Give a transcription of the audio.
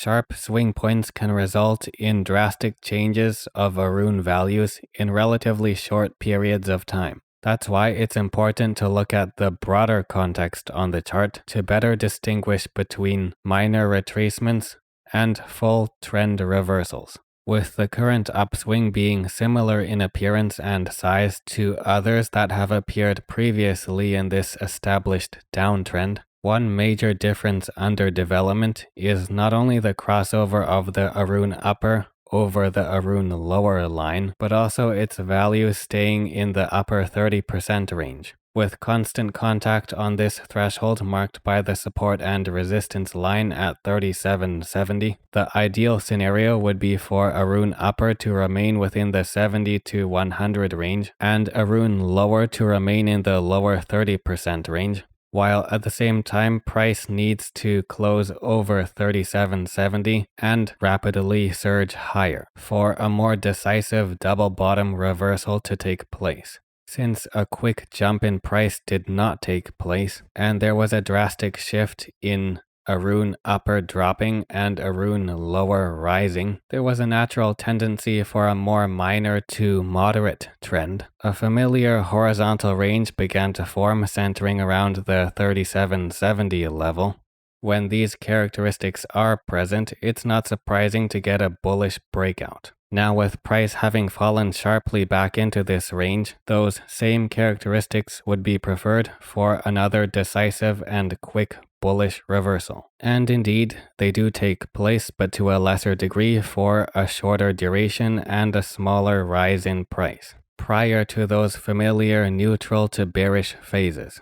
sharp swing points can result in drastic changes of Aroon values in relatively short periods of time. That's why it's important to look at the broader context on the chart to better distinguish between minor retracements and full trend reversals. With the current upswing being similar in appearance and size to others that have appeared previously in this established downtrend, one major difference under development is not only the crossover of the Aroon upper over the Aroon lower line, but also its value staying in the upper 30% range, with constant contact on this threshold marked by the support and resistance line at 3770. The ideal scenario would be for Aroon upper to remain within the 70 to 100 range and Aroon lower to remain in the lower 30% range, while at the same time price needs to close over 3770 and rapidly surge higher for a more decisive double bottom reversal to take place. Since a quick jump in price did not take place, and there was a drastic shift in Aroon upper dropping and Aroon lower rising, there was a natural tendency for a more minor to moderate trend. A familiar horizontal range began to form centering around the 3770 level. When these characteristics are present, it's not surprising to get a bullish breakout. Now, with price having fallen sharply back into this range, those same characteristics would be preferred for another decisive and quick bullish reversal. And indeed, they do take place, but to a lesser degree for a shorter duration and a smaller rise in price, prior to those familiar neutral to bearish phases.